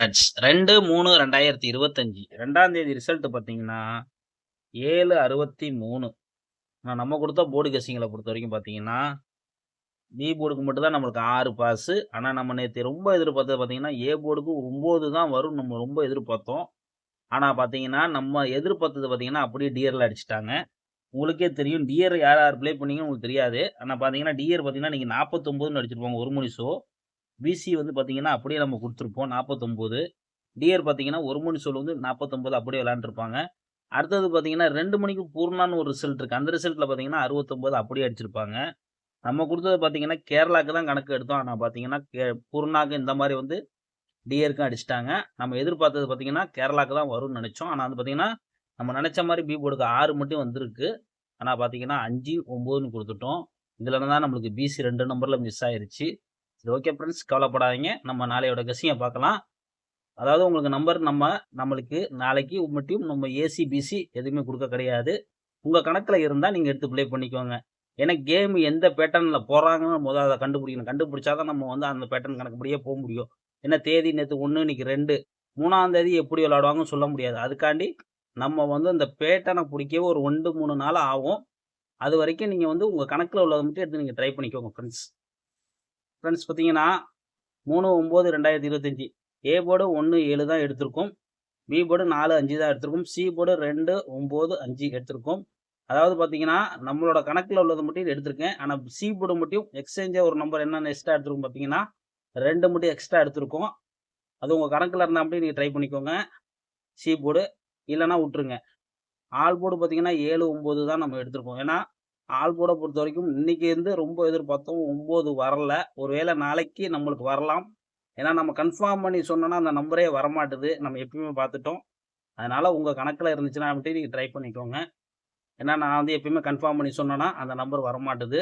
Friends 2/3/2025 2ஆம் தேதி result பார்த்தீங்கன்னா, 7:63. நம்ம குடுத்த போர்டு கெஸ்ஸிங்கில பொறுத்தவரைக்கும் பார்த்தீங்கன்னா, பி போர்டுக்கு மட்டும் தான் நம்மளுக்கு 6 பாஸு. ஆனா, நம்ம நேத்து ரொம்ப எதிர்பார்த்தது பார்த்தீங்கன்னா, ஏ போர்டுக்கு 9 தான் வரும்னு நம்ம ரொம்ப எதிர்பார்த்தோம். ஆனா பார்த்தீங்கன்னா, நம்ம எதிர்பார்த்தது பார்த்தீங்கன்னா, அப்படியே டியர்ல அடிச்சுட்டாங்க. உங்களுக்கே தெரியும் டியர் யார் யார் ப்ளே பண்ணீங்கன்னு உங்களுக்கு தெரியாது. ஆனா பார்த்தீங்கன்னா, டியர் பார்த்தீங்கன்னா, நீங்க 49ன்னு அடிச்சிருப்பாங்க 1 மணி ஷோ. பிசி வந்து பார்த்தீங்கன்னா, அப்படியே நம்ம குடுத்துருப்போம் 49. டியர் பார்த்தீங்கன்னா, 1 மணி ஷோல வந்து 49 அப்படியே விளையாண்டுருப்பாங்க. அடுத்தது பார்த்தீங்கன்னா, 2 மணிக்கு பூர்ணான்னு ஒரு ரிசல்ட் இருக்கு. அந்த ரிசல்ட்ல பார்த்தீங்கன்னா, 69 அப்படியே அடிச்சிருப்பாங்க. நம்ம குடுத்தது பார்த்தீங்கன்னா, கேரளாக்கு தான் கணக்கு எடுத்தோம். ஆனா பார்த்தீங்கன்னா, பூர்ணாக்கு இந்த மாரி வந்து டியருக்கும் அடிச்சுட்டாங்க. நம்ம எதிர்பார்த்தது பார்த்தீங்கன்னா, கேரளாக்கு தான் வரும்னு நெனைச்சோம். ஆனா வந்து பார்த்தீங்கன்னா, நம்ம நெனைச்ச மாரி பி போர்டுக்கு 6 மட்டும் வந்திருக்கு. ஆனா பார்த்தீங்கன்னா, 5, 9ன்னு குடுத்துட்டோம். இதுல தான் நம்மளுக்கு பிசி 2 நம்பர்ல மிஸ் ஆயிருச்சு. சரி ஓகே ஃபிரெண்ட்ஸ் கவலைப்படாதீங்க. நம்ம நாளையோட கெஸ்ஸிங்க பார்க்கலாம். அதாவது உங்களுக்கு நம்பர் நம்மளுக்கு நாளைக்கு மட்டும் நம்ம ஏசி, பிசி எதுவுமே குடுக்க கிடையாது. உங்க கணக்குல இருந்தா நீங்க எடுத்து ப்ளே பண்ணிக்கோங்க. ஏன்னா கேம் எந்த பேட்டர்ன்ல போடுறாங்கன்னு அத கண்டுபிடிக்கணும். கண்டுபிடிச்சா தான் நம்ம வந்து அந்த பேட்டர்ன் கணக்குப்படியே முடியும். ஏன்னா தேதி நேத்து 1 இன்னைக்கு 2 3ஆம் தேதி எப்படி விளையாடுவாங்கன்னு சொல்ல முடியாது. அதுக்காண்டி நம்ம வந்து அந்த பேட்டர்ன புடிக்கவே ஒரு 2, 3 நாள் ஆகும். அதுவரைக்கும் நீங்க வந்து உங்க கணக்குல உள்ளத மட்டும் எடுத்து நீங்க ட்ரை பண்ணிக்கோங்க ஃபிரெண்ட்ஸ். ஃபிரெண்ட்ஸ் பார்த்தீங்கன்னா 3/9/2025 ஏ போர்டு 1, 7 தான் எடுத்திருக்கோம். பி போர்டு 4, 5 தான் எடுத்திருக்கோம். சி போர்டு 2, 9, 5 எடுத்திருக்கோம். அதாவது பார்த்தீங்கன்னா, நம்மளோட கணக்குல உள்ளத மட்டும் எடுத்திருக்கேன். ஆனா சி போர்டு மட்டும் எக்ஸ்சேஞ்சா ஒரு நம்பர் என்னென்ன எக்ஸ்ட்ரா எடுத்திருக்கோம் பார்த்தீங்கன்னா, 2 மட்டும் எக்ஸ்ட்ரா எடுத்திருக்கோம். அது உங்க கணக்குல இருந்தா மட்டும் நீங்க ட்ரை பண்ணிக்கோங்க. சி போர்டு இல்லன்னா வுட்டுருங்க. ஆல் போர்டு பார்த்தீங்கன்னா 7, 9 தான் நம்ம எடுத்திருக்கோம். ஏன்னா, ஆல் போர்ட பொறுத்தவரைக்கும் இன்னைக்கு வந்து ரொம்ப எதிர்பார்த்தோம். 9 வரல. ஒருவேளை நாளைக்கு நம்மளுக்கு வரலாம். ஏன்னா நம்ம கன்ஃபார்ம் பண்ணி சொன்னோம்னா, அந்த நம்பரே வரமாட்டுது. நம்ம எப்பயுமே பார்த்துட்டோம். அதனால உங்க கணக்குல இருந்துச்சுன்னா மட்டும் நீங்க ட்ரை பண்ணிக்கோங்க. ஏன்னா நான் வந்து எப்பயுமே கன்ஃபார்ம் பண்ணி சொன்னேன்னா, அந்த நம்பர் வரமாட்டுது.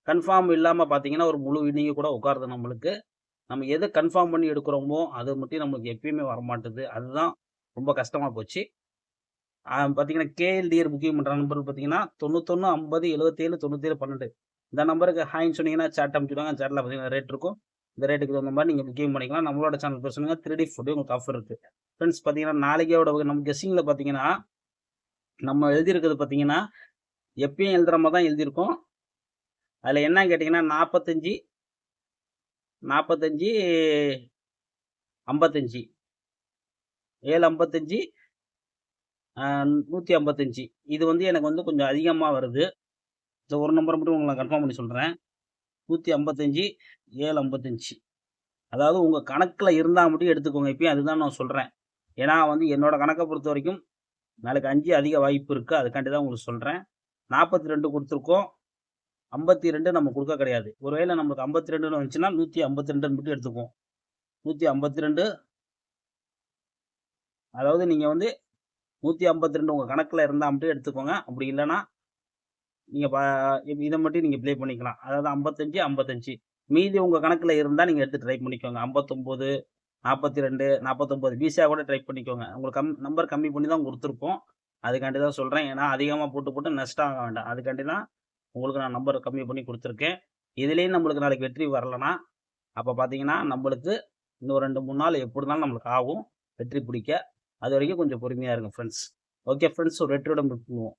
கன்ஃபார்ம் இல்லாம பார்த்தீங்கன்னா, ஒரு முழு இன்னிங்கு கூட உட்காருது நம்மளுக்கு. நம்ம எத கன்ஃபார்ம் பண்ணி எடுக்கிறோமோ, அது மட்டும் நம்மளுக்கு எப்பயுமே வரமாட்டுது. அதுதான் ரொம்ப கஷ்டமா போச்சு. பார்த்தீங்கன்னா, கேஎல்டிஆர் புக்கிங் பண்ற நம்பர் பார்த்தீங்கன்னா, 91 50 77 97 12. இந்த நம்பருக்கு ஹாய்ன்னு சொன்னீங்கன்னா, சாட் அனுப்பிச்சுடுவாங்க. சாட்ல பார்த்தீங்கன்னா ரேட் இருக்கும். இந்த ரேட்டுக்கு தகுந்த மாரி நீங்க புக்கிங் பண்ணிக்கலாம். நம்மளோட சேனல் பேர் சொன்னீங்கன்னா, 3D ஃபுட் உங்களுக்கு ஆஃபர் இருக்கு. ஃபிரெண்ட்ஸ் பார்த்தீங்கன்னா, நாளைக்கோட நம்ம கெஸ்ஸிங்ல பார்த்தீங்கன்னா, நம்ம எழுதியிருக்கிறது பார்த்தீங்கன்னா, எப்பயும் எழுதுற மாரி தான் எழுதியிருக்கோம். அதுல என்னன்னு கேட்டீங்கன்னா, 45, 45, 55, 755, 155. இது வந்து எனக்கு வந்து கொஞ்சம் அதிகமா வருது. இந்த ஒரு நம்பர மட்டும் உங்களுக்கு நான் கன்ஃபார்ம் பண்ணி சொல்றேன். 155, 755. அதாவது உங்க கணக்குல இருந்தா மட்டும் எடுத்துக்கோங்க. இப்பயும் அதுதான் நான் சொல்றேன். ஏன்னா வந்து என்னோட கணக்க பொறுத்தவரைக்கும், நாளைக்கு 5 அதிக வாய்ப்பு இருக்கு. அதுக்காண்டி தான் உங்களுக்கு சொல்றேன். 42 குடுத்துருக்கோம். 52 நம்ம குடுக்க கிடையாது. ஒருவேளை நமக்கு 52ன்னு வந்துச்சுன்னா, 152 மட்டும் எடுத்துக்குவோம். 152 அதாவது நீங்க வந்து 152 உங்க கணக்குல இருந்தா மட்டும் எடுத்துக்கோங்க. அப்படி இல்லன்னா, நீங்க இத மட்டும் நீங்க ப்ளே பண்ணிக்கலாம். அதாவது 55, 55. மீதி உங்க கணக்குல இருந்தா நீங்க எடுத்து ட்ரை பண்ணிக்கோங்க. 59, 42, 49 ஈஸியா கூட ட்ரை பண்ணிக்கோங்க. உங்களுக்கு நம்பர் கம்மி பண்ணி தான் குடுத்துருப்போம். அதுக்காண்டி தான் சொல்றேன். ஏன்னா அதிகமா போட்டு, போட்டு நஷ்டம் ஆக வேண்டாம். அதுக்காண்டி தான் உங்களுக்கு நான் நம்பர் கம்மி பண்ணி குடுத்துருக்கேன். இதுலயும் நம்மளுக்கு நாளைக்கு வெற்றி வரலன்னா, அப்ப பார்த்தீங்கன்னா, நம்மளுக்கு இன்னும் 2, 3 நாள் எப்படி இருந்தாலும் நம்மளுக்கு ஆகும். வெற்றி பிடிக்க. அதுவரைக்கும் கொஞ்சம் பொறுமையா இருங்க ஃப்ரெண்ட்ஸ். ஓகே ஃப்ரெண்ட்ஸ் ஒரு வெற்றியோட மீட் பண்ணுவோம்.